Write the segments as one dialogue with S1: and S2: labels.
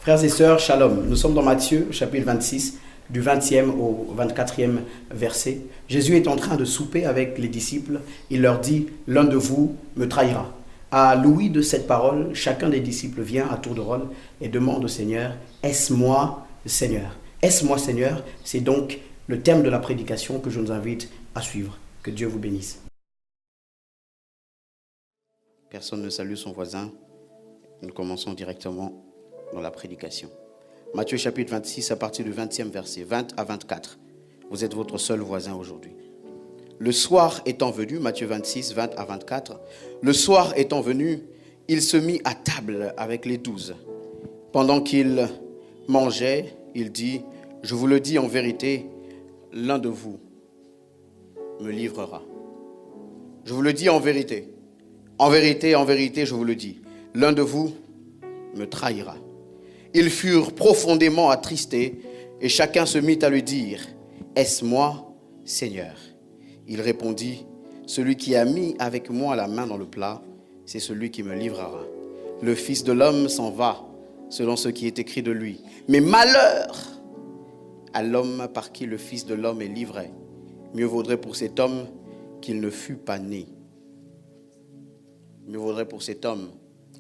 S1: Frères et sœurs, shalom. Nous sommes dans Matthieu, chapitre 26, du 20e au 24e verset. Jésus est en train de souper avec les disciples. Il leur dit, l'un de vous me trahira. À l'ouïe de cette parole, chacun des disciples vient à tour de rôle et demande au Seigneur, est-ce moi, Seigneur? Est-ce moi, Seigneur? C'est donc le thème de la prédication que je nous invite à suivre. Que Dieu vous bénisse. Personne ne salue son voisin. Nous commençons directement dans la prédication. Matthieu chapitre 26 à partir du 20e verset, 20 à 24. Vous êtes votre seul voisin aujourd'hui. Le soir étant venu, Matthieu 26, 20 à 24, le soir étant venu, il se mit à table avec les 12. Pendant qu'il mangeait, il dit, je vous le dis en vérité, l'un de vous me livrera. Je vous le dis en vérité, je vous le dis, l'un de vous me trahira. Ils furent profondément attristés et chacun se mit à lui dire, est-ce moi, Seigneur? Il répondit, celui qui a mis avec moi la main dans le plat, c'est celui qui me livrera. Le Fils de l'homme s'en va, selon ce qui est écrit de lui. Mais malheur à l'homme par qui le Fils de l'homme est livré. Mieux vaudrait pour cet homme qu'il ne fût pas né. Mieux vaudrait pour cet homme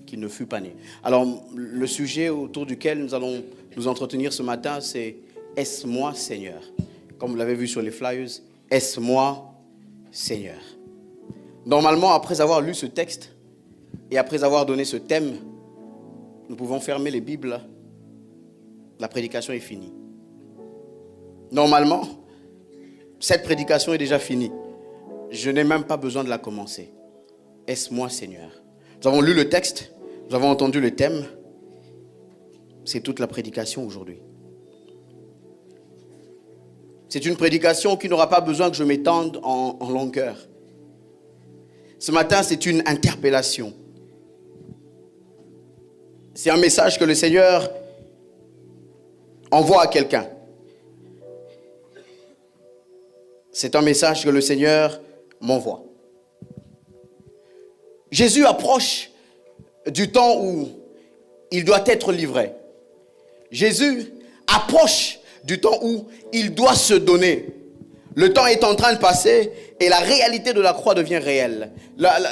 S1: qu'il ne fût pas né. Alors, le sujet autour duquel nous allons nous entretenir ce matin, c'est « Est-ce moi, Seigneur ?» Comme vous l'avez vu sur les flyers, « Est-ce moi, Seigneur ?» Normalement, après avoir lu ce texte et après avoir donné ce thème, nous pouvons fermer les Bibles. La prédication est finie. Normalement, cette prédication est déjà finie. Je n'ai même pas besoin de la commencer. « Est-ce moi, Seigneur ?» Nous avons lu le texte, nous avons entendu le thème. C'est toute la prédication aujourd'hui. C'est une prédication qui n'aura pas besoin que je m'étende en longueur. Ce matin, c'est une interpellation. C'est un message que le Seigneur envoie à quelqu'un. C'est un message que le Seigneur m'envoie. Jésus approche du temps où il doit être livré. Jésus approche du temps où il doit se donner. Le temps est en train de passer et la réalité de la croix devient réelle.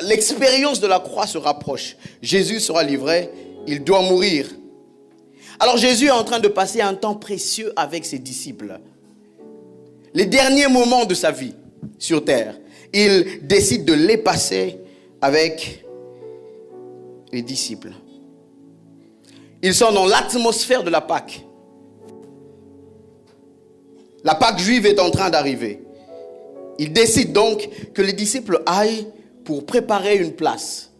S1: L'expérience de la croix se rapproche. Jésus sera livré, il doit mourir. Alors Jésus est en train de passer un temps précieux avec ses disciples. Les derniers moments de sa vie sur terre, il décide de les passer avec les disciples. Ils sont dans l'atmosphère de la Pâque. La Pâque juive est en train d'arriver. Il décide donc que les disciples aillent pour préparer une place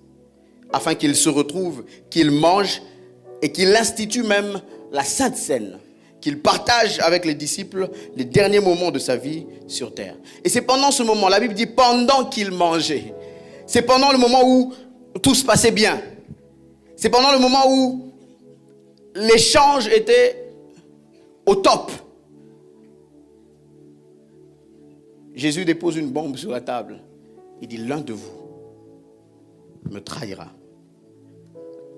S1: afin qu'ils se retrouvent, qu'ils mangent et qu'ils instituent même la Sainte Seine, qu'il partage avec les disciples les derniers moments de sa vie sur terre. Et c'est pendant ce moment, la Bible dit pendant qu'il mangeait. C'est pendant le moment où tout se passait bien. C'est pendant le moment où l'échange était au top. Jésus dépose une bombe sur la table. Il dit, l'un de vous me trahira.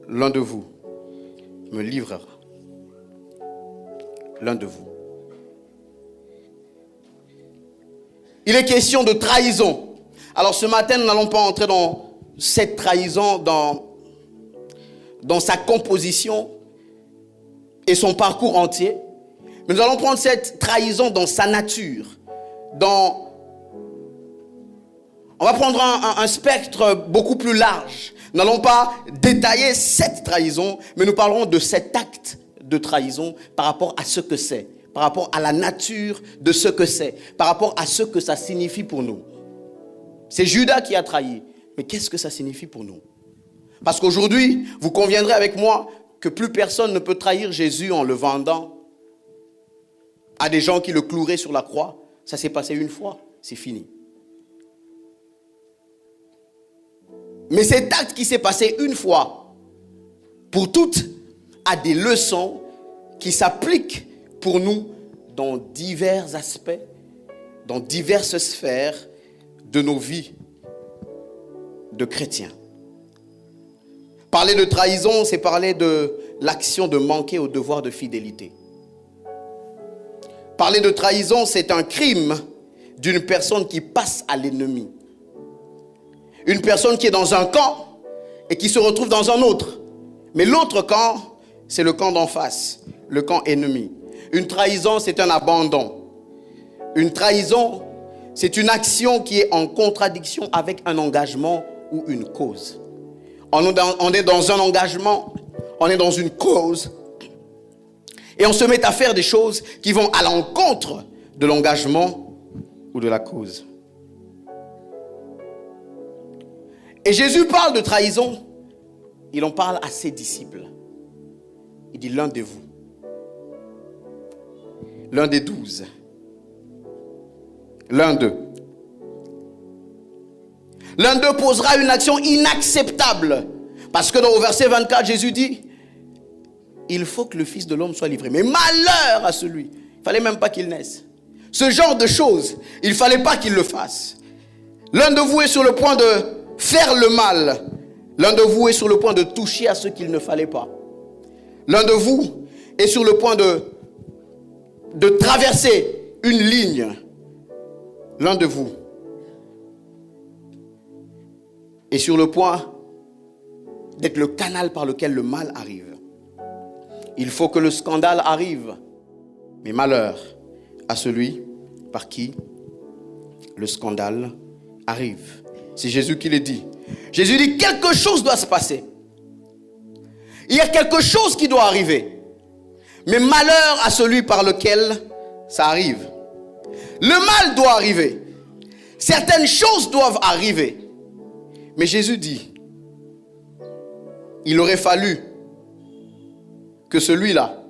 S1: L'un de vous me livrera. L'un de vous. Il est question de trahison. Alors ce matin, nous n'allons pas entrer dans cette trahison, dans sa composition et son parcours entier. Mais nous allons prendre cette trahison dans sa nature. On va prendre un spectre beaucoup plus large. Nous n'allons pas détailler cette trahison, mais nous parlerons de cet acte de trahison par rapport à ce que c'est, par rapport à la nature de ce que c'est, par rapport à ce que ça signifie pour nous. C'est Judas qui a trahi. Mais qu'est-ce que ça signifie pour nous? Parce qu'aujourd'hui, vous conviendrez avec moi que plus personne ne peut trahir Jésus en le vendant à des gens qui le cloueraient sur la croix. Ça s'est passé une fois, c'est fini. Mais cet acte qui s'est passé une fois, pour toutes, a des leçons qui s'appliquent pour nous dans divers aspects, dans diverses sphères de nos vies de chrétiens. Parler de trahison, c'est parler de l'action de manquer au devoir de fidélité. Parler de trahison, c'est un crime d'une personne qui passe à l'ennemi. Une personne qui est dans un camp et qui se retrouve dans un autre. Mais l'autre camp, c'est le camp d'en face, le camp ennemi. Une trahison, c'est un abandon. Une trahison, c'est une action qui est en contradiction avec un engagement ou une cause. On est dans un engagement, on est dans une cause, et on se met à faire des choses qui vont à l'encontre de l'engagement ou de la cause. Et Jésus parle de trahison, il en parle à ses disciples. Il dit l'un de vous, l'un des 12, l'un d'eux. L'un d'eux posera une action inacceptable. Parce que au verset 24, Jésus dit, il faut que le Fils de l'homme soit livré. Mais malheur à celui. Il ne fallait même pas qu'il naisse. Ce genre de choses, il ne fallait pas qu'il le fasse. L'un de vous est sur le point de faire le mal. L'un de vous est sur le point de toucher à ce qu'il ne fallait pas. L'un de vous est sur le point de traverser une ligne. L'un de vous est sur le point d'être le canal par lequel le mal arrive. Il faut que le scandale arrive. Mais malheur à celui par qui le scandale arrive. C'est Jésus qui le dit. Jésus dit quelque chose doit se passer. Il y a quelque chose qui doit arriver. Mais malheur à celui par lequel ça arrive. Le mal doit arriver. Certaines choses doivent arriver. Mais Jésus dit, il aurait fallu que celui-là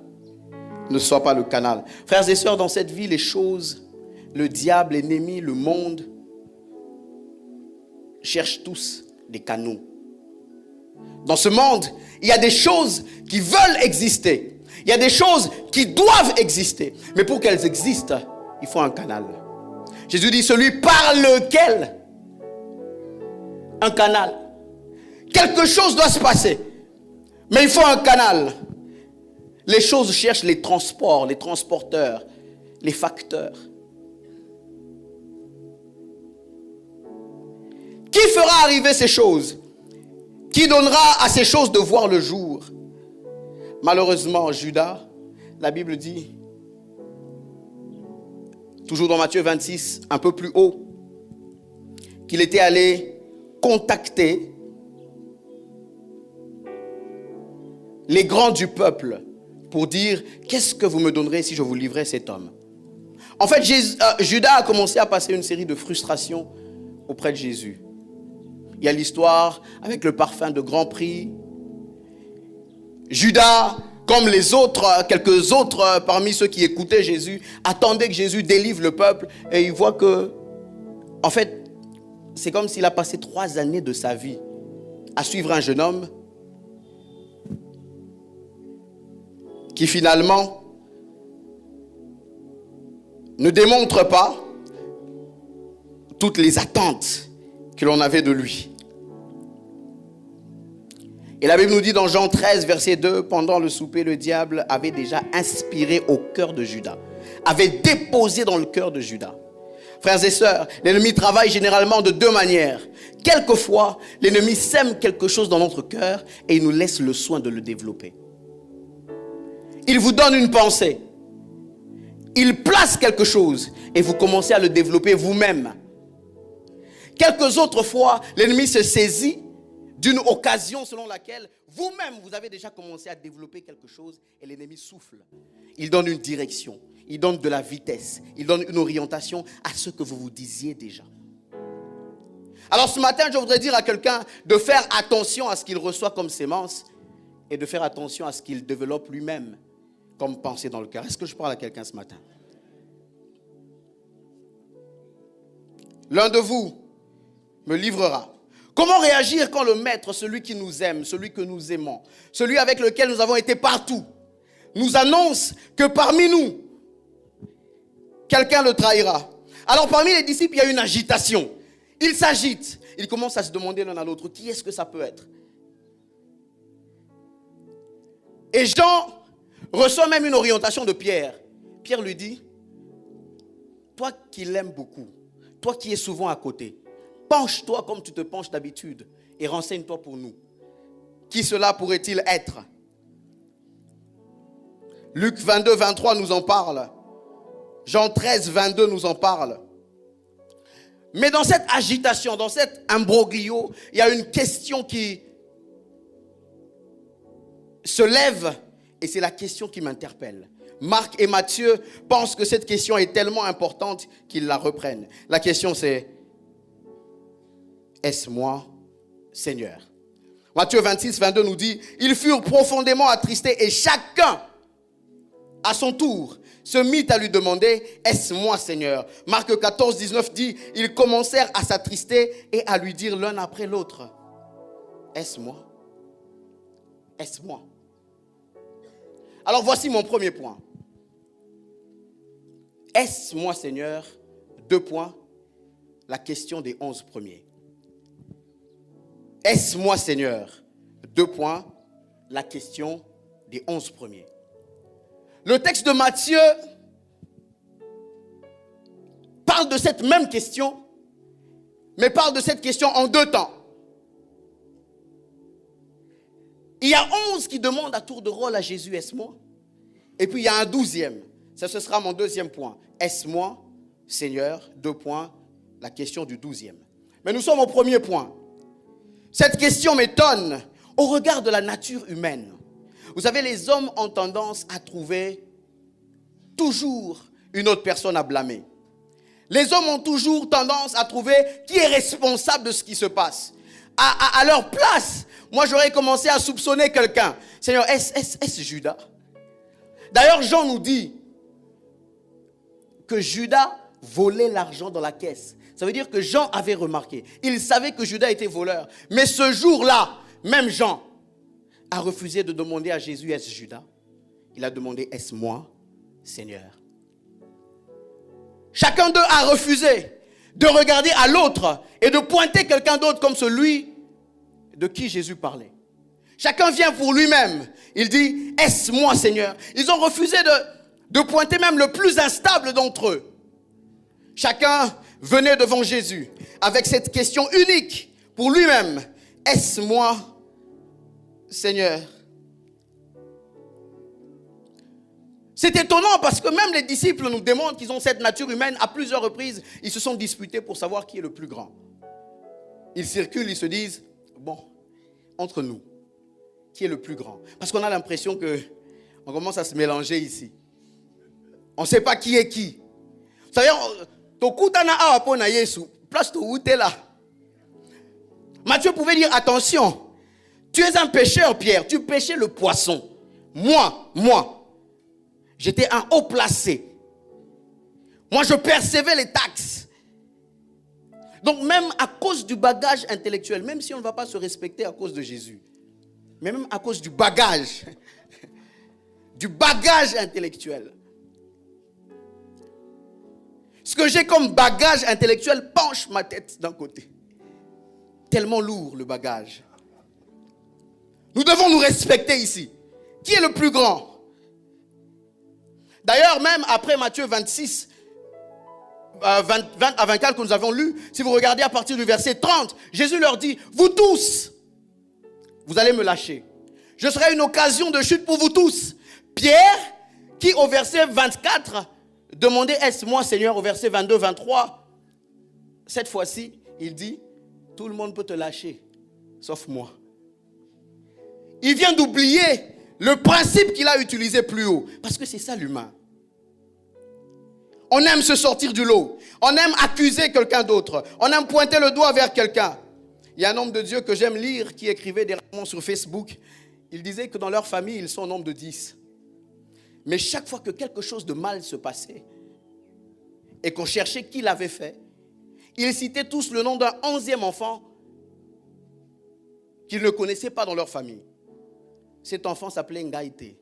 S1: ne soit pas le canal. Frères et sœurs, dans cette vie, les choses, le diable, l'ennemi, le monde, cherchent tous des canaux. Dans ce monde, il y a des choses qui veulent exister. Il y a des choses qui doivent exister. Mais pour qu'elles existent, il faut un canal. Jésus dit, celui par lequel un canal. Quelque chose doit se passer. Mais il faut un canal. Les choses cherchent les transports, les transporteurs, les facteurs. Qui fera arriver ces choses? Qui donnera à ces choses de voir le jour? Malheureusement, Judas, la Bible dit, toujours dans Matthieu 26, un peu plus haut, qu'il était allé contacter les grands du peuple pour dire, qu'est-ce que vous me donnerez si je vous livrais cet homme? En fait, Judas a commencé à passer une série de frustrations auprès de Jésus. Il y a l'histoire avec le parfum de grand prix. Judas, comme les autres, quelques autres parmi ceux qui écoutaient Jésus, attendaient que Jésus délivre le peuple. Et il voit que, en fait, c'est comme s'il a passé 3 années de sa vie à suivre un jeune homme qui finalement ne démontre pas toutes les attentes que l'on avait de lui. Et la Bible nous dit dans Jean 13, verset 2, pendant le souper, le diable avait déjà inspiré au cœur de Judas, avait déposé dans le cœur de Judas. Frères et sœurs, l'ennemi travaille généralement de 2 manières. Quelquefois, l'ennemi sème quelque chose dans notre cœur et il nous laisse le soin de le développer. Il vous donne une pensée. Il place quelque chose et vous commencez à le développer vous-même. Quelques autres fois, l'ennemi se saisit d'une occasion selon laquelle vous-même, vous avez déjà commencé à développer quelque chose et l'ennemi souffle. Il donne une direction, il donne de la vitesse, il donne une orientation à ce que vous vous disiez déjà. Alors ce matin, je voudrais dire à quelqu'un de faire attention à ce qu'il reçoit comme sémence et de faire attention à ce qu'il développe lui-même comme pensée dans le cœur. Est-ce que je parle à quelqu'un ce matin? L'un de vous me livrera. Comment réagir quand le maître, celui qui nous aime, celui que nous aimons, celui avec lequel nous avons été partout, nous annonce que parmi nous, quelqu'un le trahira? Alors parmi les disciples, il y a une agitation. Ils s'agitent. Ils commencent à se demander l'un à l'autre, qui est-ce que ça peut être? Et Jean reçoit même une orientation de Pierre. Pierre lui dit, toi qui l'aimes beaucoup, toi qui es souvent à côté, penche-toi comme tu te penches d'habitude et renseigne-toi pour nous. Qui cela pourrait-il être? Luc 22, 23 nous en parle. Jean 13, 22 nous en parle. Mais dans cette agitation, dans cet imbroglio, il y a une question qui se lève et c'est la question qui m'interpelle. Marc et Matthieu pensent que cette question est tellement importante qu'ils la reprennent. La question c'est, est-ce moi, Seigneur? Matthieu 26, 22 nous dit, ils furent profondément attristés et chacun, à son tour, se mit à lui demander, est-ce moi, Seigneur? Marc 14, 19 dit, ils commencèrent à s'attrister et à lui dire l'un après l'autre, est-ce moi? Est-ce moi? Alors voici mon premier point. Est-ce moi, Seigneur? 2 points, la question des 11 premiers. Est-ce moi, Seigneur? 2 points, la question des 11 premiers. Le texte de Matthieu parle de cette même question, mais parle de cette question en 2 temps. Il y a 11 qui demandent à tour de rôle à Jésus, est-ce moi? Et puis il y a un 12e. Ça, ce sera mon 2e point. Est-ce moi, Seigneur? 2 points, la question du 12e. Mais nous sommes au premier point. Cette question m'étonne au regard de la nature humaine. Vous savez, les hommes ont tendance à trouver toujours une autre personne à blâmer. Les hommes ont toujours tendance à trouver qui est responsable de ce qui se passe. À leur place, moi j'aurais commencé à soupçonner quelqu'un. Seigneur, est-ce Judas? D'ailleurs, Jean nous dit que Judas volait l'argent dans la caisse. Ça veut dire que Jean avait remarqué. Il savait que Judas était voleur. Mais ce jour-là, même Jean a refusé de demander à Jésus, est-ce Judas? Il a demandé, est-ce moi, Seigneur? Chacun d'eux a refusé de regarder à l'autre et de pointer quelqu'un d'autre comme celui de qui Jésus parlait. Chacun vient pour lui-même. Il dit, est-ce moi, Seigneur? Ils ont refusé de pointer même le plus instable d'entre eux. Chacun venait devant Jésus avec cette question unique pour lui-même. Est-ce moi, Seigneur? C'est étonnant parce que même les disciples nous démontrent qu'ils ont cette nature humaine. À plusieurs reprises, ils se sont disputés pour savoir qui est le plus grand. Ils circulent, ils se disent, bon, entre nous, qui est le plus grand? Parce qu'on a l'impression qu'on commence à se mélanger ici. On ne sait pas qui est qui. Vous savez, place où tu es là. Matthieu pouvait dire, attention, tu es un pêcheur, Pierre, tu pêchais le poisson. Moi, j'étais un haut placé. Moi, je percevais les taxes. Donc même à cause du bagage intellectuel, même si on ne va pas se respecter à cause de Jésus, mais même à cause du bagage intellectuel. Ce que j'ai comme bagage intellectuel penche ma tête d'un côté. Tellement lourd le bagage. Nous devons nous respecter ici. Qui est le plus grand? D'ailleurs, même après Matthieu 26, 20 à 24 que nous avons lu, si vous regardez à partir du verset 30, Jésus leur dit, vous tous, vous allez me lâcher. Je serai une occasion de chute pour vous tous. Pierre, qui au verset 24, demandait, est-ce moi, Seigneur, au verset 22, 23, cette fois-ci, il dit, tout le monde peut te lâcher, sauf moi. Il vient d'oublier le principe qu'il a utilisé plus haut. Parce que c'est ça l'humain. On aime se sortir du lot. On aime accuser quelqu'un d'autre. On aime pointer le doigt vers quelqu'un. Il y a un homme de Dieu que j'aime lire qui écrivait des romans sur Facebook. Il disait que dans leur famille, ils sont au nombre de 10. Mais chaque fois que quelque chose de mal se passait et qu'on cherchait qui l'avait fait, ils citaient tous le nom d'un 11e enfant qu'ils ne connaissaient pas dans leur famille. Cet enfant s'appelait Ngaïté.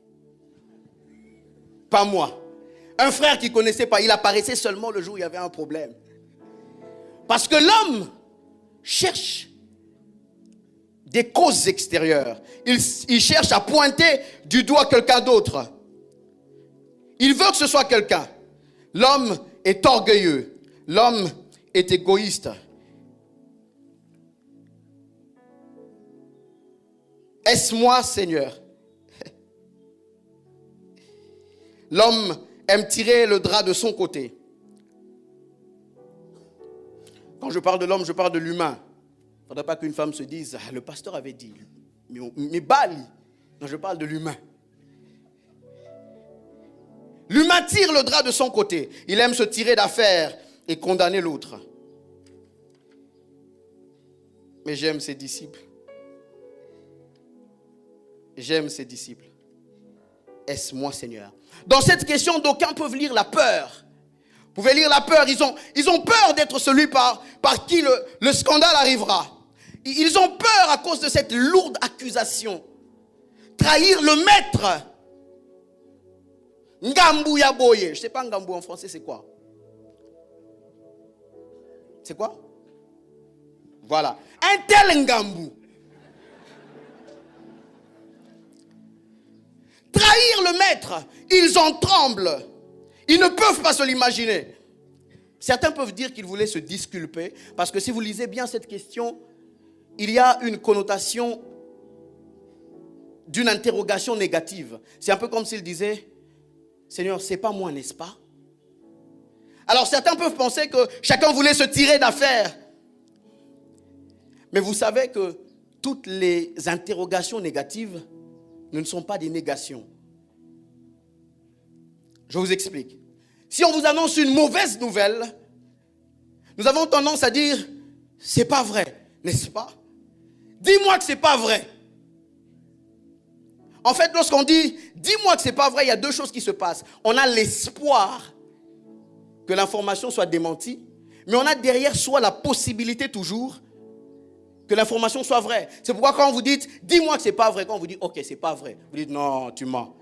S1: Pas moi. Un frère qui ne connaissait pas. Il apparaissait seulement le jour où il y avait un problème. Parce que l'homme cherche des causes extérieures. Il cherche à pointer du doigt quelqu'un d'autre. Il veut que ce soit quelqu'un. L'homme est orgueilleux. L'homme est égoïste. Est-ce moi, Seigneur? L'homme aime tirer le drap de son côté. Quand je parle de l'homme, je parle de l'humain. Il ne faudrait pas qu'une femme se dise, le pasteur avait dit, mais Bali. Non, je parle de l'humain. L'humain tire le drap de son côté. Il aime se tirer d'affaire et condamner l'autre. Mais j'aime ses disciples. J'aime ses disciples. Est-ce moi, Seigneur? Dans cette question, d'aucuns peuvent lire la peur. Vous pouvez lire la peur. Ils ont peur d'être celui par qui le scandale arrivera. Ils ont peur à cause de cette lourde accusation. Trahir le maître. Ngambou yaboye. Je ne sais pas Ngambou en français, c'est quoi? C'est quoi? Voilà. Un tel Ngambou. Trahir le maître, ils en tremblent. Ils ne peuvent pas se l'imaginer. Certains peuvent dire qu'ils voulaient se disculper, parce que si vous lisez bien cette question, il y a une connotation d'une interrogation négative. C'est un peu comme s'ils disaient, Seigneur, c'est pas moi, n'est-ce pas? Alors certains peuvent penser que chacun voulait se tirer d'affaire. Mais vous savez que toutes les interrogations négatives ne sont pas des négations. Je vous explique. Si on vous annonce une mauvaise nouvelle, nous avons tendance à dire, c'est pas vrai, n'est-ce pas? Dis-moi que c'est pas vrai. En fait, lorsqu'on dit, dis-moi que c'est pas vrai, il y a deux choses qui se passent. On a l'espoir que l'information soit démentie, mais on a derrière soi la possibilité toujours que l'information soit vraie. C'est pourquoi quand vous dites, dis-moi que c'est pas vrai, quand on vous dit, ok, c'est pas vrai, vous dites, non, tu mens.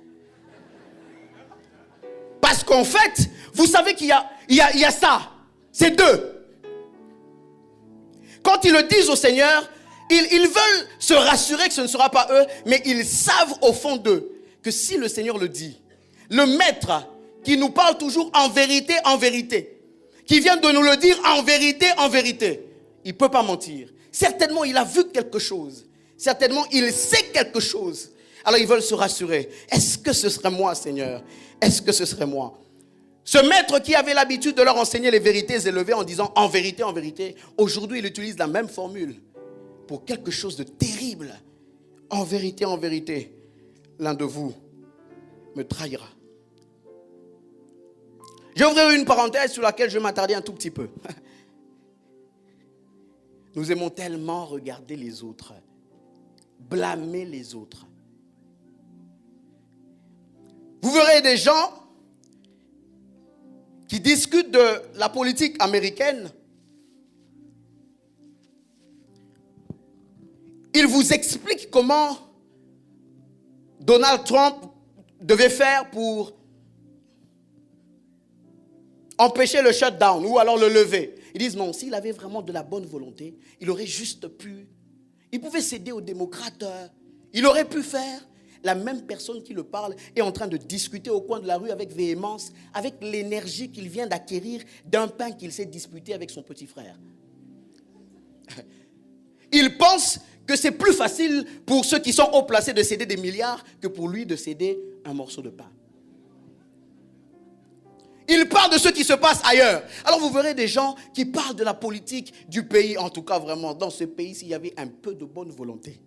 S1: Parce qu'en fait, vous savez qu'il y a ça. C'est deux. Quand ils le disent au Seigneur, ils veulent se rassurer que ce ne sera pas eux, mais ils savent au fond d'eux que si le Seigneur le dit, le maître qui nous parle toujours en vérité, qui vient de nous le dire en vérité, il ne peut pas mentir. Certainement, il a vu quelque chose. Certainement, il sait quelque chose. Alors, ils veulent se rassurer. Est-ce que ce serait moi, Seigneur? Est-ce que ce serait moi? Ce maître qui avait l'habitude de leur enseigner les vérités élevées en disant en vérité, aujourd'hui, il utilise la même formule pour quelque chose de terrible. En vérité, l'un de vous me trahira. Je vais ouvrir une parenthèse sur laquelle je vais m'attarder un tout petit peu. Nous aimons tellement regarder les autres, blâmer les autres. Vous verrez des gens qui discutent de la politique américaine. Ils vous expliquent comment Donald Trump devait faire pour empêcher le shutdown ou alors le lever. Ils disent non, s'il avait vraiment de la bonne volonté, il aurait juste pu. Il pouvait céder aux démocrates. Il aurait pu faire. La même personne qui le parle est en train de discuter au coin de la rue avec véhémence, avec l'énergie qu'il vient d'acquérir d'un pain qu'il s'est disputé avec son petit frère. Il pense que c'est plus facile pour ceux qui sont haut placés de céder des milliards que pour lui de céder un morceau de pain. Il parle de ce qui se passe ailleurs. Alors vous verrez des gens qui parlent de la politique du pays. En tout cas, vraiment, dans ce pays, s'il y avait un peu de bonne volonté.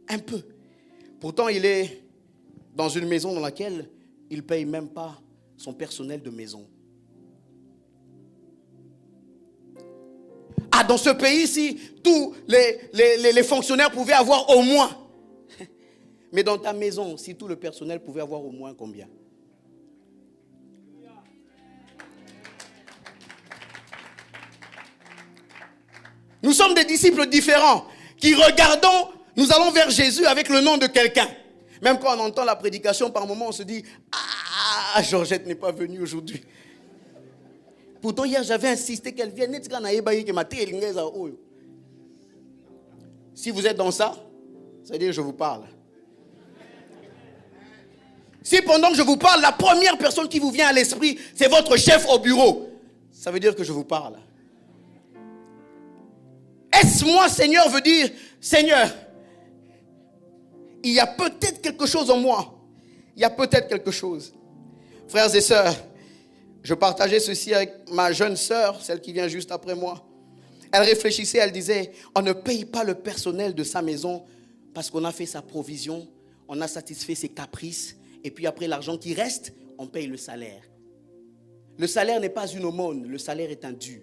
S1: Un peu. Pourtant, il est dans une maison dans laquelle il ne paye même pas son personnel de maison. Ah, dans ce pays-ci, tous les fonctionnaires pouvaient avoir au moins. Mais dans ta maison, si tout le personnel pouvait avoir au moins combien? Nous sommes des disciples différents qui regardons, nous allons vers Jésus avec le nom de quelqu'un. Même quand on entend la prédication, par moments, on se dit « Ah, Georgette n'est pas venue aujourd'hui. » Pourtant, hier, j'avais insisté qu'elle vienne. Si vous êtes dans ça, ça veut dire que je vous parle. Si pendant que je vous parle, la première personne qui vous vient à l'esprit, c'est votre chef au bureau, ça veut dire que je vous parle. Est-ce moi, Seigneur, veut dire, Seigneur, il y a peut-être quelque chose en moi. Il y a peut-être quelque chose. Frères et sœurs, je partageais ceci avec ma jeune sœur, celle qui vient juste après moi. Elle réfléchissait, elle disait, on ne paye pas le personnel de sa maison parce qu'on a fait sa provision, on a satisfait ses caprices, et puis après l'argent qui reste, on paye le salaire. Le salaire n'est pas une aumône, le salaire est un dû.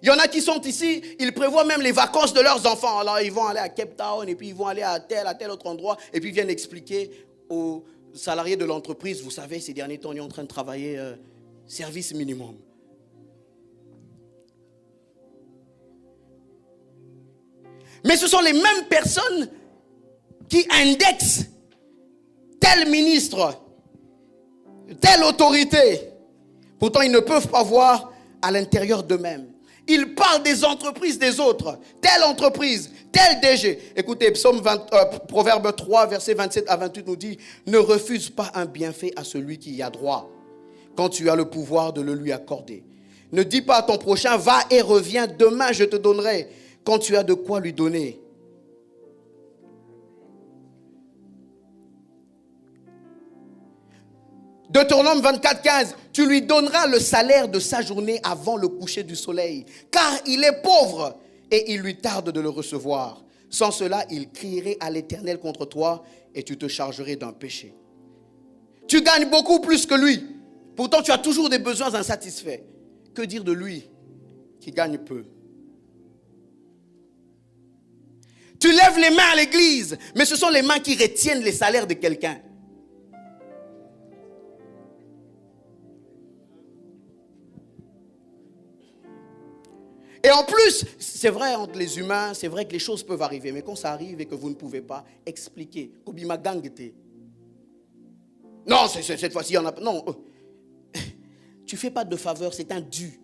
S1: Il y en a qui sont ici, ils prévoient même les vacances de leurs enfants. Alors ils vont aller à Cape Town et puis ils vont aller à tel autre endroit et puis ils viennent expliquer aux salariés de l'entreprise, vous savez, ces derniers temps, on est en train de travailler service minimum. Mais ce sont les mêmes personnes qui indexent tel ministre, telle autorité. Pourtant, ils ne peuvent pas voir à l'intérieur d'eux-mêmes. Ils parlent des entreprises des autres. Telle entreprise, tel DG. Écoutez, Proverbe 3, versets 27 à 28 nous dit, ne refuse pas un bienfait à celui qui y a droit, quand tu as le pouvoir de le lui accorder. Ne dis pas à ton prochain, va et reviens, demain je te donnerai, quand tu as de quoi lui donner. Deutéronome 24, 15, tu lui donneras le salaire de sa journée avant le coucher du soleil, car il est pauvre et il lui tarde de le recevoir. Sans cela, il crierait à l'Éternel contre toi et tu te chargerais d'un péché. Tu gagnes beaucoup plus que lui, pourtant tu as toujours des besoins insatisfaits. Que dire de lui qui gagne peu? Tu lèves les mains à l'église, mais ce sont les mains qui retiennent les salaires de quelqu'un. Et en plus, c'est vrai entre les humains, c'est vrai que les choses peuvent arriver. Mais quand ça arrive et que vous ne pouvez pas expliquer, Kobima gangete. Non, cette fois-ci, il y en a pas. Non. Tu ne fais pas de faveur, c'est un dû.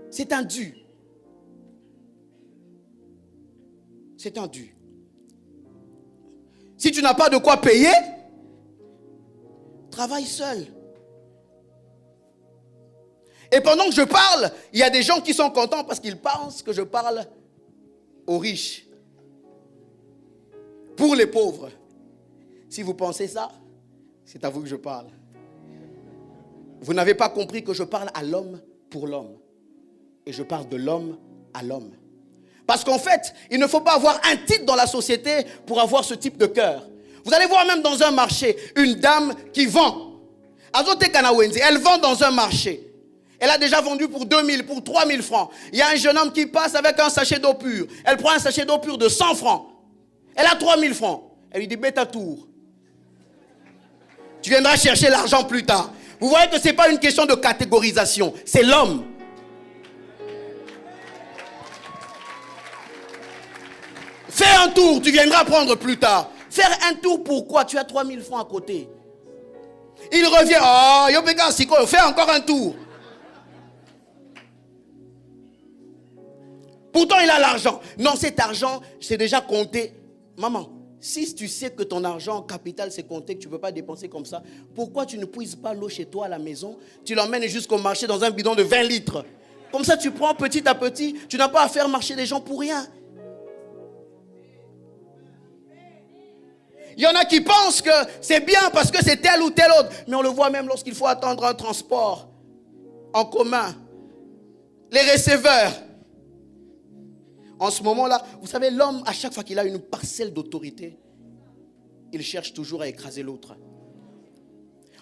S1: C'est un dû. C'est un dû. Si tu n'as pas de quoi payer, travaille seul. Et pendant que je parle, il y a des gens qui sont contents parce qu'ils pensent que je parle aux riches. Pour les pauvres. Si vous pensez ça, c'est à vous que je parle. Vous n'avez pas compris que je parle à l'homme pour l'homme. Et je parle de l'homme à l'homme. Parce qu'en fait, il ne faut pas avoir un titre dans la société pour avoir ce type de cœur. Vous allez voir même dans un marché, une dame qui vend. Elle vend dans un marché. Elle a déjà vendu pour 2000, pour 3000 francs. Il y a un jeune homme qui passe avec un sachet d'eau pure. Elle prend un sachet d'eau pure de 100 francs. Elle a 3000 francs. Elle lui dit, mets ta tour. Tu viendras chercher l'argent plus tard. Vous voyez que ce n'est pas une question de catégorisation. C'est l'homme. Fais un tour, tu viendras prendre plus tard. Faire un tour, pourquoi? Tu as 3000 francs à côté. Il revient. Oh, Yopeka Siko, fais encore un tour. Pourtant, il a l'argent. Non, cet argent, c'est déjà compté. Maman, si tu sais que ton argent en capital, c'est compté, que tu ne peux pas dépenser comme ça, pourquoi tu ne puises pas l'eau chez toi à la maison? Tu l'emmènes jusqu'au marché dans un bidon de 20 litres. Comme ça, tu prends petit à petit. Tu n'as pas à faire marcher les gens pour rien. Il y en a qui pensent que c'est bien parce que c'est tel ou tel autre. Mais on le voit même lorsqu'il faut attendre un transport en commun. Les receveurs. En ce moment-là, vous savez, l'homme, à chaque fois qu'il a une parcelle d'autorité, il cherche toujours à écraser l'autre.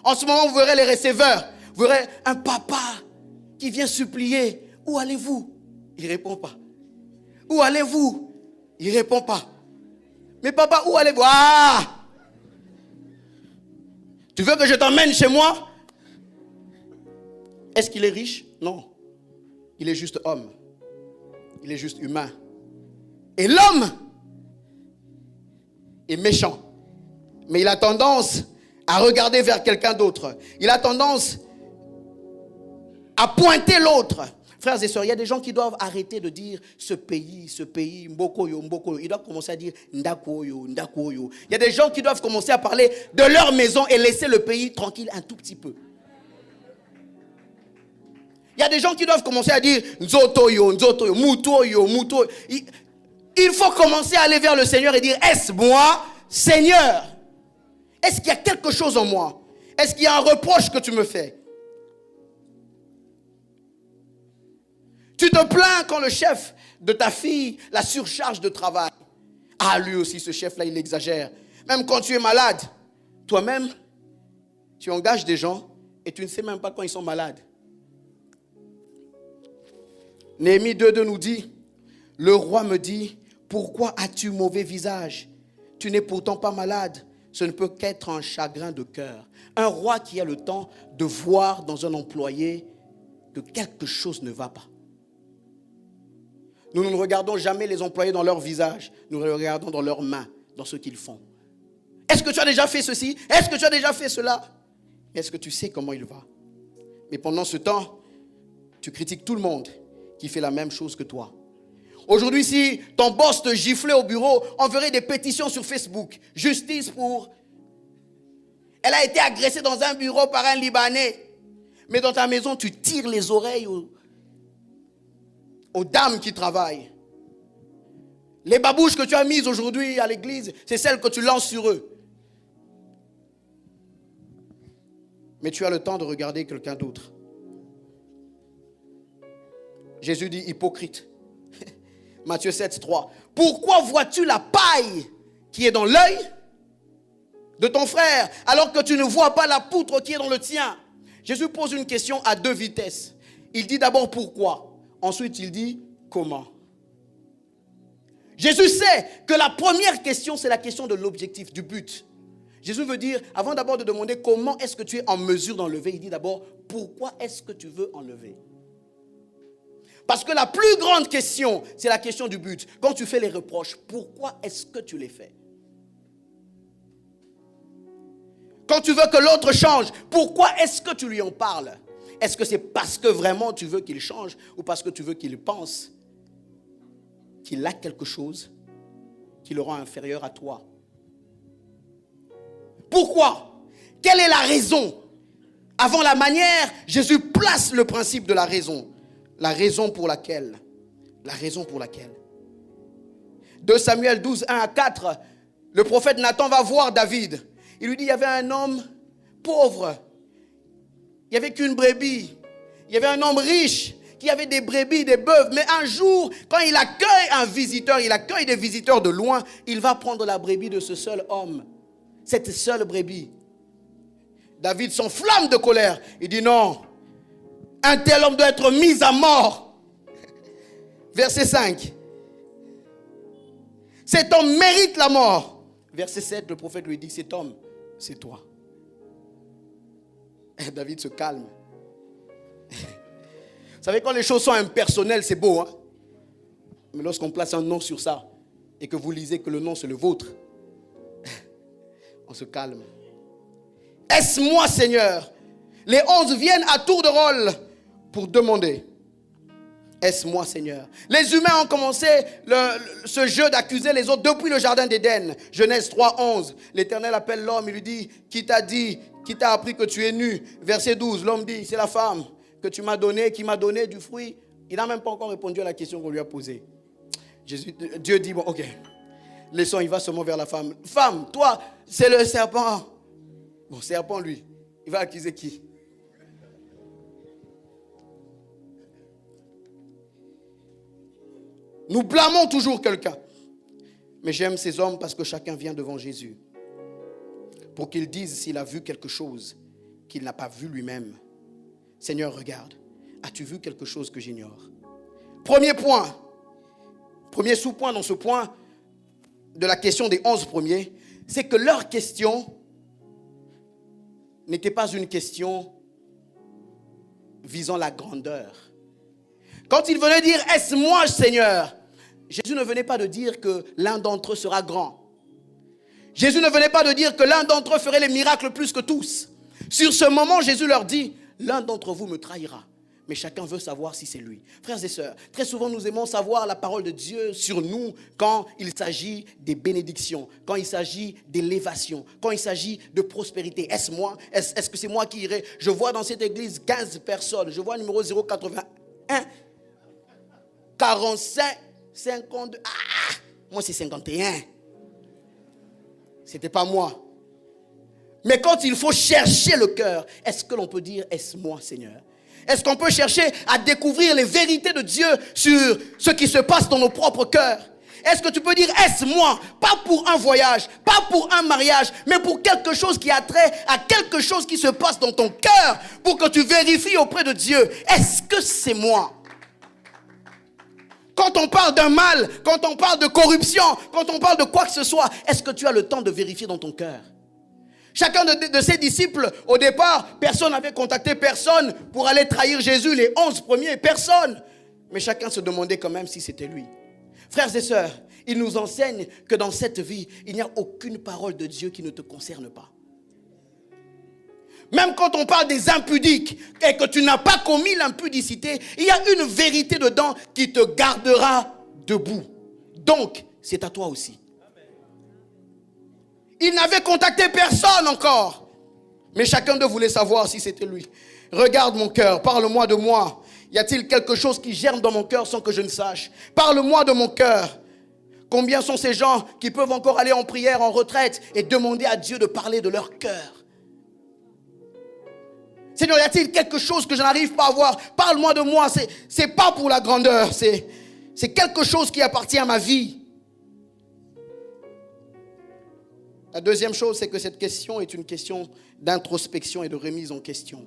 S1: En ce moment, vous verrez les receveurs. Vous verrez un papa qui vient supplier. Où allez-vous? Il ne répond pas. Où allez-vous? Il ne répond pas. Mais papa, où allez-vous? Ah! Tu veux que je t'emmène chez moi? Est-ce qu'il est riche? Non. Il est juste homme. Il est juste humain. Et l'homme est méchant. Mais il a tendance à regarder vers quelqu'un d'autre. Il a tendance à pointer l'autre. Frères et sœurs, il y a des gens qui doivent arrêter de dire ce pays, mbokoyo. Ils doivent commencer à dire ndakoyo. Il y a des gens qui doivent commencer à parler de leur maison et laisser le pays tranquille un tout petit peu. Il y a des gens qui doivent commencer à dire nzotoyo, mutoyo. Il faut commencer à aller vers le Seigneur et dire, est-ce moi, Seigneur? Est-ce qu'il y a quelque chose en moi? Est-ce qu'il y a un reproche que tu me fais? Tu te plains quand le chef de ta fille la surcharge de travail. Ah, lui aussi, ce chef-là, il exagère. Même quand tu es malade, toi-même, tu engages des gens et tu ne sais même pas quand ils sont malades. Néhémie 2:2 nous dit, le roi me dit, pourquoi as-tu mauvais visage? Tu n'es pourtant pas malade. Ce ne peut qu'être un chagrin de cœur. Un roi qui a le temps de voir dans un employé que quelque chose ne va pas. Nous ne regardons jamais les employés dans leur visage. Nous les regardons dans leurs mains, dans ce qu'ils font. Est-ce que tu as déjà fait ceci? Est-ce que tu as déjà fait cela? Est-ce que tu sais comment il va? Mais pendant ce temps, tu critiques tout le monde qui fait la même chose que toi. Aujourd'hui, si ton boss te giflait au bureau, on verrait des pétitions sur Facebook. Justice pour... Elle a été agressée dans un bureau par un Libanais. Mais dans ta maison, tu tires les oreilles aux dames qui travaillent. Les babouches que tu as mises aujourd'hui à l'église, c'est celles que tu lances sur eux. Mais tu as le temps de regarder quelqu'un d'autre. Jésus dit hypocrite. Matthieu 7:3. Pourquoi vois-tu la paille qui est dans l'œil de ton frère alors que tu ne vois pas la poutre qui est dans le tien? Jésus pose une question à deux vitesses. Il dit d'abord pourquoi. Ensuite, il dit comment. Jésus sait que la première question, c'est la question de l'objectif, du but. Jésus veut dire, avant d'abord de demander comment est-ce que tu es en mesure d'enlever, il dit d'abord, pourquoi est-ce que tu veux enlever? Parce que la plus grande question, c'est la question du but. Quand tu fais les reproches, pourquoi est-ce que tu les fais? Quand tu veux que l'autre change, pourquoi est-ce que tu lui en parles? Est-ce que c'est parce que vraiment tu veux qu'il change ou parce que tu veux qu'il pense qu'il a quelque chose qui le rend inférieur à toi? Pourquoi? Quelle est la raison? Avant la manière, Jésus place le principe de la raison. La raison pour laquelle. 2 Samuel 12:1-4, le prophète Nathan va voir David. Il lui dit, il y avait un homme pauvre. Il n'y avait qu'une brebis. Il y avait un homme riche qui avait des brebis, des bœufs. Mais un jour, quand il accueille un visiteur, il accueille des visiteurs de loin, il va prendre la brebis de ce seul homme. Cette seule brebis. David s'enflamme de colère. Il dit non, un tel homme doit être mis à mort. Verset 5. Cet homme mérite la mort. Verset 7, le prophète lui dit, cet homme, c'est toi. Et David se calme. Vous savez, quand les choses sont impersonnelles, c'est beau, hein? Mais lorsqu'on place un nom sur ça, et que vous lisez que le nom c'est le vôtre, on se calme. Est-ce moi, Seigneur? Les 11 viennent à tour de rôle pour demander. Est-ce moi, Seigneur? Les humains ont commencé ce jeu d'accuser les autres depuis le jardin d'Éden. Genèse 3:11. L'Éternel appelle l'homme, il lui dit, qui t'a appris que tu es nu? Verset 12, l'homme dit, c'est la femme que tu m'as donnée, qui m'a donné du fruit. Il n'a même pas encore répondu à la question qu'on lui a posée. Dieu dit, bon, ok, laissons, il va seulement vers la femme. Femme, toi, c'est le serpent. Bon, serpent, lui, il va accuser qui? Nous blâmons toujours quelqu'un. Mais j'aime ces hommes parce que chacun vient devant Jésus pour qu'il dise s'il a vu quelque chose qu'il n'a pas vu lui-même. Seigneur, regarde. As-tu vu quelque chose que j'ignore? Premier point. Premier sous-point dans ce point de la question des 11 premiers, c'est que leur question n'était pas une question visant la grandeur. Quand ils venaient dire « Est-ce moi, Seigneur ?» Jésus ne venait pas de dire que l'un d'entre eux sera grand. Jésus ne venait pas de dire que l'un d'entre eux ferait les miracles plus que tous. Sur ce moment, Jésus leur dit « L'un d'entre vous me trahira. » mais chacun veut savoir si c'est lui. Frères et sœurs, très souvent nous aimons savoir la parole de Dieu sur nous quand il s'agit des bénédictions, quand il s'agit d'élévation, quand il s'agit de prospérité. Est-ce moi? Est-ce que c'est moi qui irai? Je vois dans cette église 15 personnes. Je vois numéro 081, 45, 52. Moi c'est 51. C'était pas moi. Mais quand il faut chercher le cœur, est-ce que l'on peut dire, est-ce moi, Seigneur? Est-ce qu'on peut chercher à découvrir les vérités de Dieu sur ce qui se passe dans nos propres cœurs? Est-ce que tu peux dire, est-ce moi? Pas pour un voyage, pas pour un mariage, mais pour quelque chose qui a trait à quelque chose qui se passe dans ton cœur, pour que tu vérifies auprès de Dieu. Est-ce que c'est moi? Quand on parle d'un mal, quand on parle de corruption, quand on parle de quoi que ce soit, est-ce que tu as le temps de vérifier dans ton cœur? Chacun de ses disciples, au départ, personne n'avait contacté personne pour aller trahir Jésus, les 11 premiers, personne. Mais chacun se demandait quand même si c'était lui. Frères et sœurs, il nous enseigne que dans cette vie, il n'y a aucune parole de Dieu qui ne te concerne pas. Même quand on parle des impudiques et que tu n'as pas commis l'impudicité, il y a une vérité dedans qui te gardera debout. Donc, c'est à toi aussi. Il n'avait contacté personne encore. Mais chacun d'eux voulait savoir si c'était lui. Regarde mon cœur, parle-moi de moi. Y a-t-il quelque chose qui germe dans mon cœur sans que je ne sache? Parle-moi de mon cœur. Combien sont ces gens qui peuvent encore aller en prière, en retraite et demander à Dieu de parler de leur cœur? Seigneur, y a-t-il quelque chose que je n'arrive pas à voir? Parle-moi de moi. C'est pas pour la grandeur. C'est quelque chose qui appartient à ma vie. La deuxième chose, c'est que cette question est une question d'introspection et de remise en question.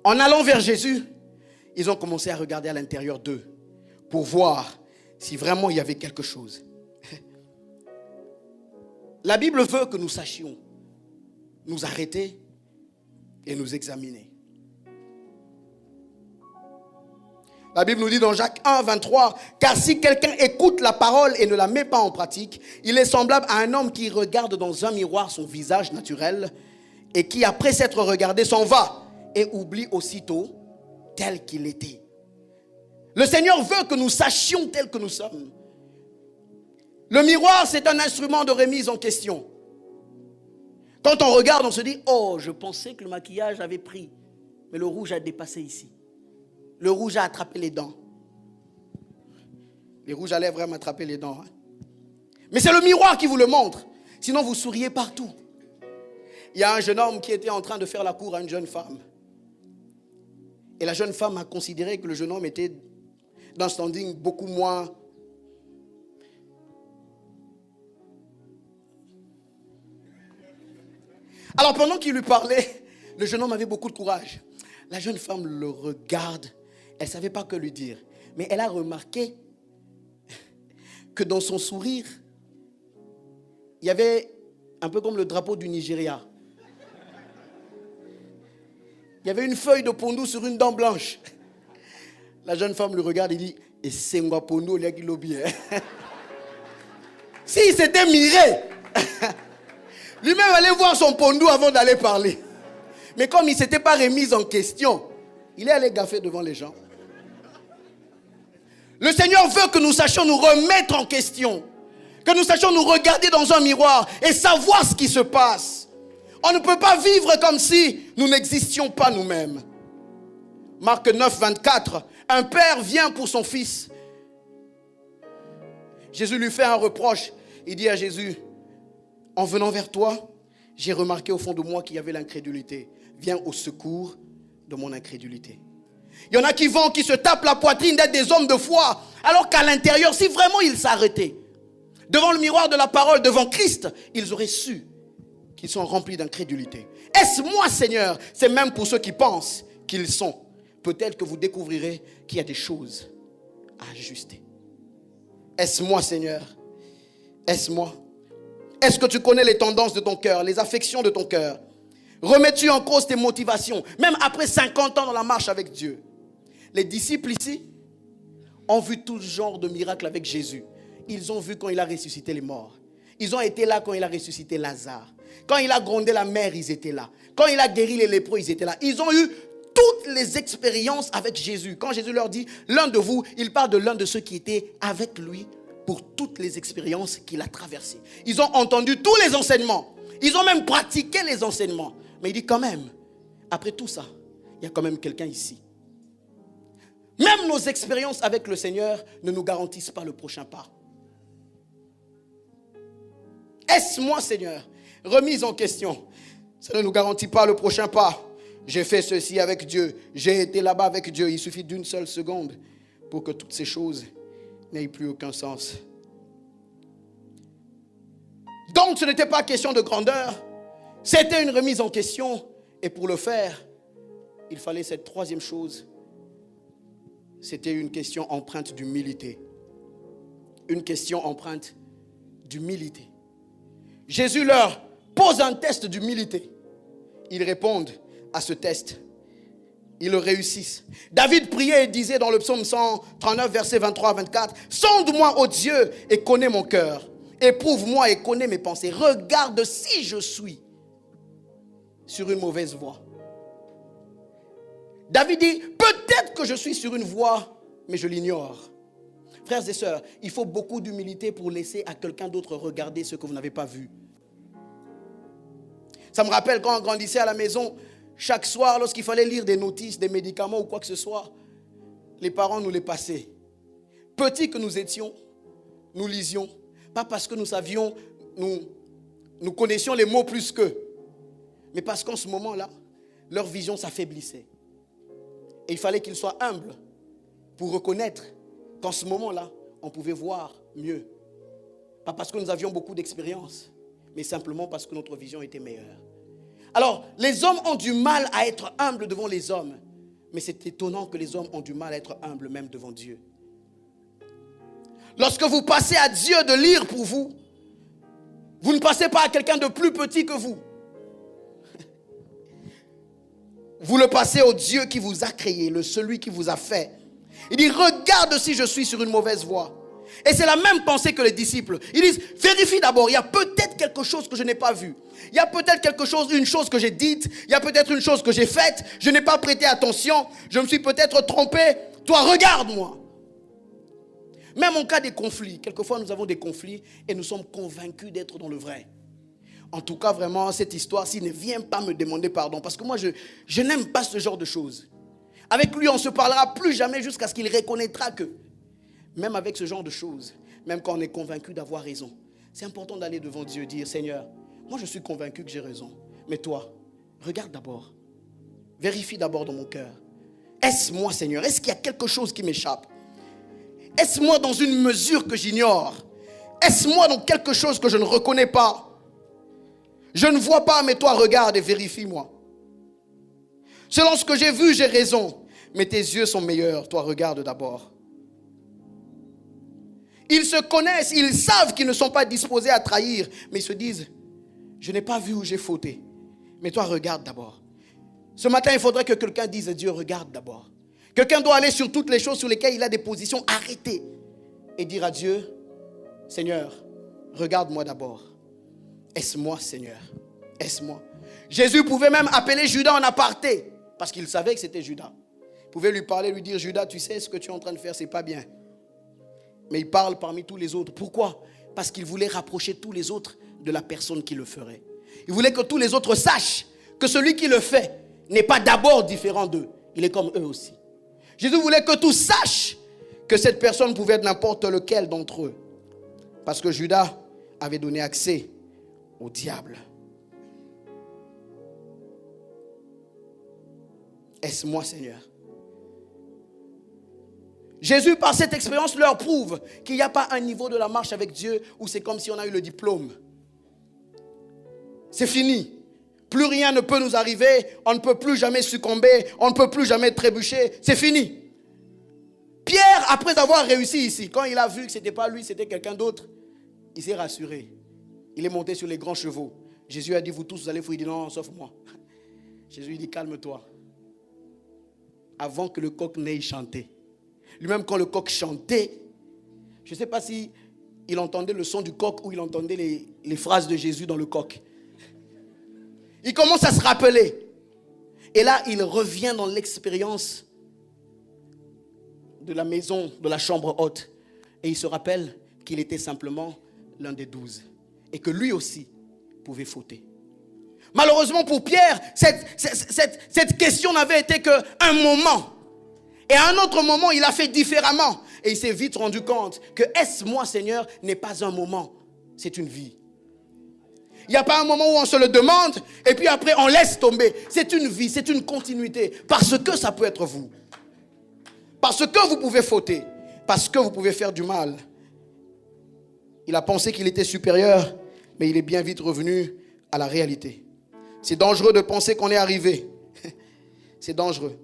S1: En allant vers Jésus, ils ont commencé à regarder à l'intérieur d'eux pour voir si vraiment il y avait quelque chose. La Bible veut que nous sachions nous arrêter et nous examiner. La Bible nous dit dans Jacques 1, 23, « Car si quelqu'un écoute la parole et ne la met pas en pratique, il est semblable à un homme qui regarde dans un miroir son visage naturel et qui, après s'être regardé, s'en va et oublie aussitôt tel qu'il était. » Le Seigneur veut que nous sachions tel que nous sommes. Le miroir, c'est un instrument de remise en question. Quand on regarde, on se dit, « Oh, je pensais que le maquillage avait pris, mais le rouge a dépassé ici. » Le rouge a attrapé les dents. Les rouges à lèvres aiment attraper les dents. Mais c'est le miroir qui vous le montre. Sinon, vous souriez partout. Il y a un jeune homme qui était en train de faire la cour à une jeune femme. Et la jeune femme a considéré que le jeune homme était d'un standing beaucoup moins... Alors pendant qu'il lui parlait, le jeune homme avait beaucoup de courage. La jeune femme le regarde. Elle ne savait pas que lui dire. Mais elle a remarqué que dans son sourire, il y avait un peu comme le drapeau du Nigeria. Il y avait une feuille de pondou sur une dent blanche. La jeune femme le regarde et dit, « Et c'est moi pondou, il y a qui lobby. » S'il s'était miré, lui-même allait voir son pondou avant d'aller parler. Mais comme il ne s'était pas remis en question, il est allé gaffer devant les gens. Le Seigneur veut que nous sachions nous remettre en question. Que nous sachions nous regarder dans un miroir et savoir ce qui se passe. On ne peut pas vivre comme si nous n'existions pas nous-mêmes. Marc 9, 24. Un père vient pour son fils. Jésus lui fait un reproche. Il dit à Jésus, en venant vers toi, j'ai remarqué au fond de moi qu'il y avait l'incrédulité. Viens au secours de mon incrédulité. Il y en a qui vont, qui se tapent la poitrine d'être des hommes de foi, alors qu'à l'intérieur, si vraiment ils s'arrêtaient, devant le miroir de la parole, devant Christ, ils auraient su qu'ils sont remplis d'incrédulité. Est-ce moi, Seigneur? C'est même pour ceux qui pensent qu'ils sont. Peut-être que vous découvrirez qu'il y a des choses à ajuster. Est-ce moi, Seigneur? Est-ce moi? Est-ce que tu connais les tendances de ton cœur, les affections de ton cœur? Remets-tu en cause tes motivations, même après 50 ans dans la marche avec Dieu? Les disciples ici ont vu tout genre de miracles avec Jésus. Ils ont vu quand il a ressuscité les morts. Ils ont été là quand il a ressuscité Lazare. Quand il a grondé la mer, ils étaient là. Quand il a guéri les lépreux, ils étaient là. Ils ont eu toutes les expériences avec Jésus. Quand Jésus leur dit, l'un de vous, il parle de l'un de ceux qui étaient avec lui pour toutes les expériences qu'il a traversées. Ils ont entendu tous les enseignements. Ils ont même pratiqué les enseignements. Mais il dit quand même, après tout ça, il y a quand même quelqu'un ici. Même nos expériences avec le Seigneur ne nous garantissent pas le prochain pas. Est-ce moi, Seigneur? Remise en question. Ça ne nous garantit pas le prochain pas. J'ai fait ceci avec Dieu. J'ai été là-bas avec Dieu. Il suffit d'une seule seconde pour que toutes ces choses n'aient plus aucun sens. Donc, ce n'était pas question de grandeur. C'était une remise en question. Et pour le faire, il fallait cette troisième chose. C'était une question empreinte d'humilité. Une question empreinte d'humilité. Jésus leur pose un test d'humilité. Ils répondent à ce test. Ils le réussissent. David priait et disait dans le psaume 139, versets 23 à 24, « Sonde-moi, ô Dieu, et connais mon cœur. Éprouve-moi et connais mes pensées. Regarde si je suis sur une mauvaise voie. » David dit, peut-être que je suis sur une voie, mais je l'ignore. Frères et sœurs, il faut beaucoup d'humilité pour laisser à quelqu'un d'autre regarder ce que vous n'avez pas vu. Ça me rappelle quand on grandissait à la maison, chaque soir, lorsqu'il fallait lire des notices, des médicaments ou quoi que ce soit, les parents nous les passaient. Petits que nous étions, nous lisions. Pas parce que nous savions, nous connaissions les mots plus qu'eux, mais parce qu'en ce moment-là, leur vision s'affaiblissait. Et il fallait qu'ils soient humbles pour reconnaître qu'en ce moment-là, on pouvait voir mieux. Pas parce que nous avions beaucoup d'expérience, mais simplement parce que notre vision était meilleure. Alors, les hommes ont du mal à être humbles devant les hommes, mais c'est étonnant que les hommes ont du mal à être humbles même devant Dieu. Lorsque vous passez à Dieu de lire pour vous, vous ne passez pas à quelqu'un de plus petit que vous. Vous le passez au Dieu qui vous a créé, celui qui vous a fait. Il dit, regarde si je suis sur une mauvaise voie. Et c'est la même pensée que les disciples. Ils disent, vérifie d'abord, il y a peut-être quelque chose que je n'ai pas vu. Il y a peut-être quelque chose, une chose que j'ai dite. Il y a peut-être une chose que j'ai faite. Je n'ai pas prêté attention. Je me suis peut-être trompé. Toi, regarde-moi. Même en cas des conflits, quelquefois nous avons des conflits et nous sommes convaincus d'être dans le vrai. En tout cas, vraiment, cette histoire-ci ne vient pas me demander pardon. Parce que moi, je n'aime pas ce genre de choses. Avec lui, on ne se parlera plus jamais jusqu'à ce qu'il reconnaîtra que, même avec ce genre de choses, même quand on est convaincu d'avoir raison, c'est important d'aller devant Dieu et dire, Seigneur, moi je suis convaincu que j'ai raison. Mais toi, regarde d'abord. Vérifie d'abord dans mon cœur. Est-ce moi, Seigneur? Est-ce qu'il y a quelque chose qui m'échappe? Est-ce moi dans une mesure que j'ignore? Est-ce moi dans quelque chose que je ne reconnais pas? Je ne vois pas, mais toi, regarde et vérifie-moi. Selon ce que j'ai vu, j'ai raison. Mais tes yeux sont meilleurs. Toi, regarde d'abord. Ils se connaissent, ils savent qu'ils ne sont pas disposés à trahir. Mais ils se disent, je n'ai pas vu où j'ai fauté. Mais toi, regarde d'abord. Ce matin, il faudrait que quelqu'un dise, Dieu, regarde d'abord. Quelqu'un doit aller sur toutes les choses sur lesquelles il a des positions arrêtées. Et dire à Dieu, Seigneur, regarde-moi d'abord. Est-ce moi, Seigneur? Est-ce moi? Jésus pouvait même appeler Judas en aparté, parce qu'il savait que c'était Judas. Il pouvait lui parler, lui dire, Judas, tu sais ce que tu es en train de faire, c'est pas bien. Mais il parle parmi tous les autres. Pourquoi? Parce qu'il voulait rapprocher tous les autres de la personne qui le ferait. Il voulait que tous les autres sachent que celui qui le fait n'est pas d'abord différent d'eux. Il est comme eux aussi. Jésus voulait que tous sachent que cette personne pouvait être n'importe lequel d'entre eux. Parce que Judas avait donné accès au diable. Est-ce moi, Seigneur? Jésus, par cette expérience, leur prouve qu'il n'y a pas un niveau de la marche avec Dieu où c'est comme si on a eu le diplôme. C'est fini. Plus rien ne peut nous arriver. On ne peut plus jamais succomber. On ne peut plus jamais trébucher. C'est fini. Pierre, après avoir réussi ici, quand il a vu que ce n'était pas lui, c'était quelqu'un d'autre, il s'est rassuré. Il est monté sur les grands chevaux. Jésus a dit, vous tous, vous allez fouiller. Il dit, non, sauf moi. Jésus il dit, calme-toi. Avant que le coq n'ait chanté. Lui-même, quand le coq chantait, je ne sais pas si il entendait le son du coq ou il entendait les phrases de Jésus dans le coq. Il commence à se rappeler. Et là, il revient dans l'expérience de la maison, de la chambre haute. Et il se rappelle qu'il était simplement l'un des 12. Et que lui aussi pouvait fauter. Malheureusement pour Pierre, cette question n'avait été qu'un moment. Et à un autre moment, il a fait différemment. Et il s'est vite rendu compte que « Est-ce moi, Seigneur ?» n'est pas un moment, c'est une vie. Il n'y a pas un moment où on se le demande et puis après on laisse tomber. C'est une vie, c'est une continuité. Parce que ça peut être vous. Parce que vous pouvez fauter. Parce que vous pouvez faire du mal. Il a pensé qu'il était supérieur, mais il est bien vite revenu à la réalité. C'est dangereux de penser qu'on est arrivé. C'est dangereux.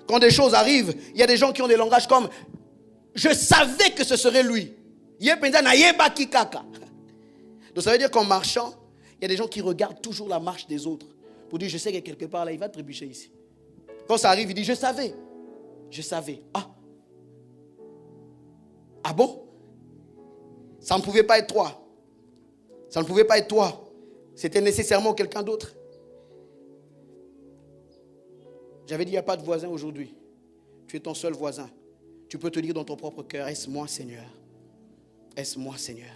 S1: Quand des choses arrivent, il y a des gens qui ont des langages comme « Je savais que ce serait lui. » Donc ça veut dire qu'en marchant, il y a des gens qui regardent toujours la marche des autres. Pour dire, je sais que quelque part là, il va trébucher ici. Quand ça arrive, il dit, je savais. Je savais. Ah. Ah bon? Ça ne pouvait pas être toi. Ça ne pouvait pas être toi. C'était nécessairement quelqu'un d'autre. J'avais dit, il n'y a pas de voisin aujourd'hui. Tu es ton seul voisin. Tu peux te dire dans ton propre cœur, est-ce moi, Seigneur? Est-ce moi, Seigneur?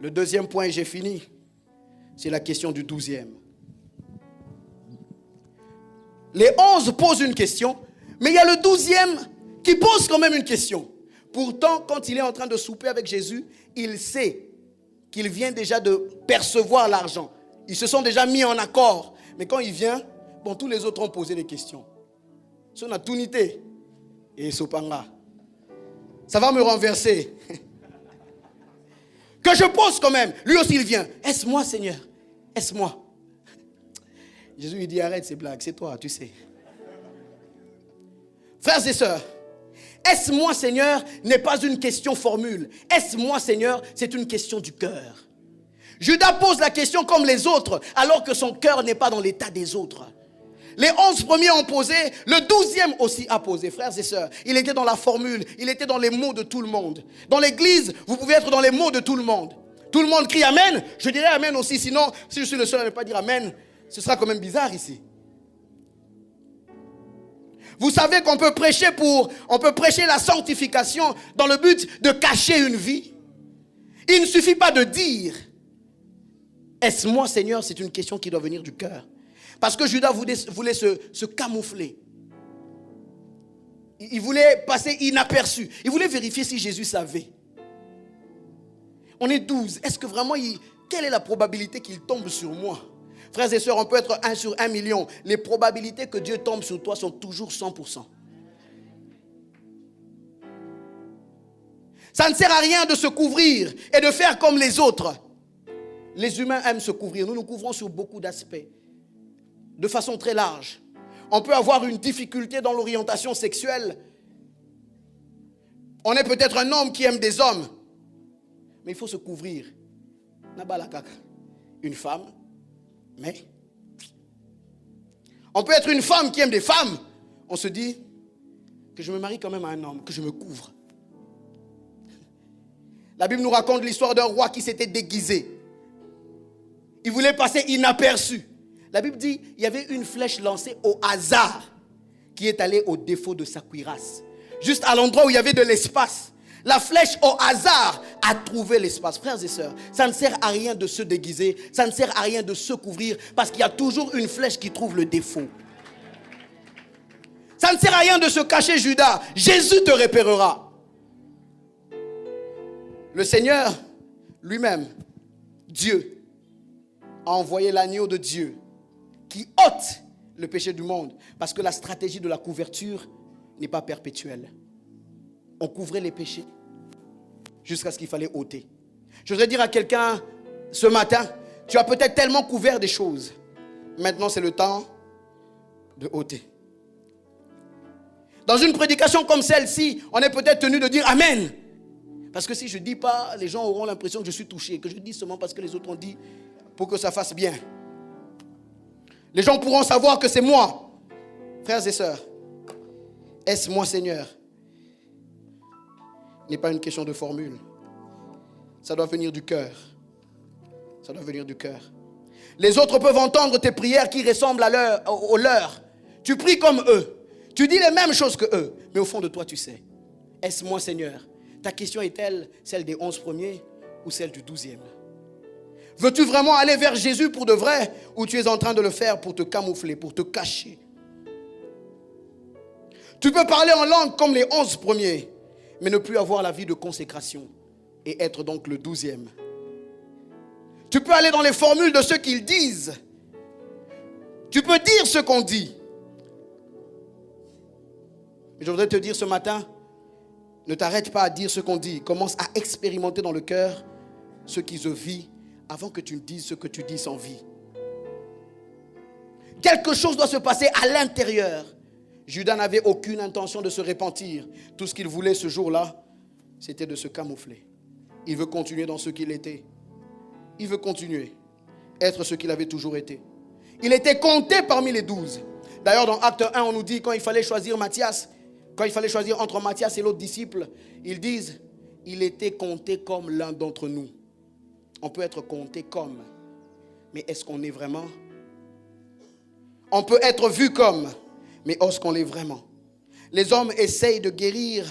S1: Le deuxième point, et j'ai fini, c'est la question du 12e. Les 11 posent une question, mais il y a le 12e qui pose quand même une question. Pourtant, quand il est en train de souper avec Jésus, il sait qu'il vient déjà de percevoir l'argent. Ils se sont déjà mis en accord. Mais quand il vient, bon, tous les autres ont posé des questions. Son a tout nité. Et Sopanga. Ça va me renverser. Que je pose quand même. Lui aussi, il vient. Est-ce moi, Seigneur? Est-ce moi? Jésus, il dit, arrête ces blagues. C'est toi, tu sais. Frères et sœurs, est-ce moi, Seigneur, n'est pas une question formule. Est-ce moi, Seigneur, c'est une question du cœur. Judas pose la question comme les autres, alors que son cœur n'est pas dans l'état des autres. Les 11 premiers ont posé, le 12e aussi a posé, frères et sœurs. Il était dans la formule, il était dans les mots de tout le monde. Dans l'église, vous pouvez être dans les mots de tout le monde. Tout le monde crie Amen, je dirais Amen aussi, sinon, si je suis le seul à ne pas dire Amen, ce sera quand même bizarre ici. Vous savez qu'on peut prêcher la sanctification dans le but de cacher une vie. Il ne suffit pas de dire, est-ce moi, Seigneur? C'est une question qui doit venir du cœur. Parce que Judas voulait se camoufler. Il voulait passer inaperçu. Il voulait vérifier si Jésus savait. On est 12. Est-ce que vraiment, quelle est la probabilité qu'il tombe sur moi? Frères et sœurs, on peut être 1 sur 1 million. Les probabilités que Dieu tombe sur toi sont toujours 100%. Ça ne sert à rien de se couvrir et de faire comme les autres. Les humains aiment se couvrir. Nous nous couvrons sur beaucoup d'aspects. De façon très large. On peut avoir une difficulté dans l'orientation sexuelle. On est peut-être un homme qui aime des hommes. Mais il faut se couvrir. Une femme. Mais on peut être une femme qui aime des femmes. On se dit que je me marie quand même à un homme, que je me couvre. La Bible nous raconte l'histoire d'un roi qui s'était déguisé. Il voulait passer inaperçu. La Bible dit qu'il y avait une flèche lancée au hasard qui est allée au défaut de sa cuirasse. Juste à l'endroit où il y avait de l'espace. La flèche au hasard a trouvé l'espace. Frères et sœurs, ça ne sert à rien de se déguiser. Ça ne sert à rien de se couvrir parce qu'il y a toujours une flèche qui trouve le défaut. Ça ne sert à rien de se cacher, Judas. Jésus te repérera. Le Seigneur lui-même, Dieu, a envoyé l'agneau de Dieu qui ôte le péché du monde. Parce que la stratégie de la couverture n'est pas perpétuelle. On couvrait les péchés jusqu'à ce qu'il fallait ôter. Je voudrais dire à quelqu'un ce matin, tu as peut-être tellement couvert des choses. Maintenant, c'est le temps de ôter. Dans une prédication comme celle-ci, on est peut-être tenu de dire Amen. Parce que si je ne dis pas, les gens auront l'impression que je suis touché, que je dis seulement parce que les autres ont dit pour que ça fasse bien. Les gens pourront savoir que c'est moi. Frères et sœurs, est-ce moi, Seigneur? Ce n'est pas une question de formule. Ça doit venir du cœur. Ça doit venir du cœur. Les autres peuvent entendre tes prières qui ressemblent aux leurs. Tu pries comme eux. Tu dis les mêmes choses que eux. Mais au fond de toi, tu sais. Est-ce moi, Seigneur? Ta question est-elle celle des 11 premiers ou celle du 12e? Veux-tu vraiment aller vers Jésus pour de vrai, ou tu es en train de le faire pour te camoufler, pour te cacher? Tu peux parler en langue comme les 11 premiers, mais ne plus avoir la vie de consécration et être donc le 12e. Tu peux aller dans les formules de ce qu'ils disent. Tu peux dire ce qu'on dit. Mais je voudrais te dire ce matin, ne t'arrête pas à dire ce qu'on dit. Commence à expérimenter dans le cœur ce qui se vit avant que tu ne dises ce que tu dis sans vie. Quelque chose doit se passer à l'intérieur. Judas n'avait aucune intention de se repentir. Tout ce qu'il voulait ce jour-là, c'était de se camoufler. Il veut continuer dans ce qu'il était. Il veut continuer, être ce qu'il avait toujours été. Il était compté parmi les 12. D'ailleurs, dans Acte 1, on nous dit, quand il fallait choisir Matthias, quand il fallait choisir entre Matthias et l'autre disciple, ils disent, il était compté comme l'un d'entre nous. On peut être compté comme, mais est-ce qu'on est vraiment? On peut être vu comme, mais est-ce qu'on l'est vraiment? Les hommes essayent de guérir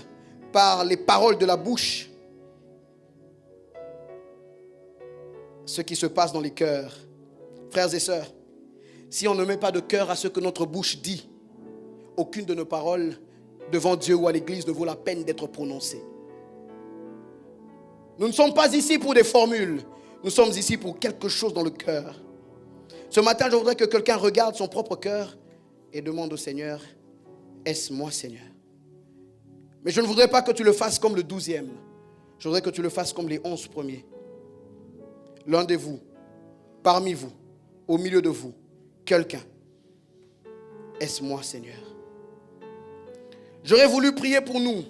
S1: par les paroles de la bouche ce qui se passe dans les cœurs. Frères et sœurs, si on ne met pas de cœur à ce que notre bouche dit, aucune de nos paroles devant Dieu ou à l'église ne vaut la peine d'être prononcée. Nous ne sommes pas ici pour des formules, nous sommes ici pour quelque chose dans le cœur. Ce matin, je voudrais que quelqu'un regarde son propre cœur et demande au Seigneur, est-ce moi, Seigneur? Mais je ne voudrais pas que tu le fasses comme le 12e. Je voudrais que tu le fasses comme les 11 premiers. L'un de vous, parmi vous, au milieu de vous, quelqu'un. Est-ce moi, Seigneur? J'aurais voulu prier pour nous.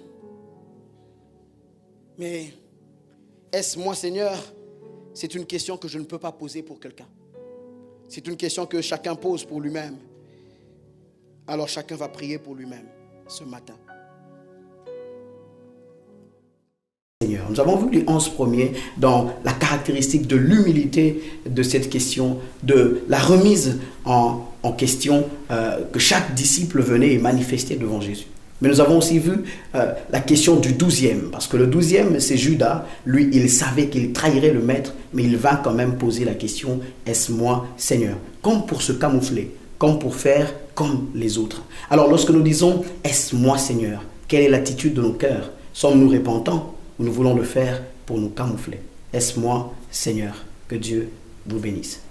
S1: Mais est-ce moi, Seigneur? C'est une question que je ne peux pas poser pour quelqu'un. C'est une question que chacun pose pour lui-même. Alors chacun va prier pour lui-même ce matin. Seigneur, nous avons vu les 11 premiers dans la caractéristique de l'humilité de cette question, de la remise en question que chaque disciple venait et manifestait devant Jésus. Mais nous avons aussi vu la question du 12e, parce que le 12e, c'est Judas. Lui, il savait qu'il trahirait le maître, mais il va quand même poser la question, est-ce moi, Seigneur? Comme pour se camoufler, comme pour faire comme les autres. Alors lorsque nous disons, est-ce moi, Seigneur? Quelle est l'attitude de nos cœurs? Sommes-nous repentants ou nous voulons le faire pour nous camoufler? Est-ce moi, Seigneur? Que Dieu vous bénisse.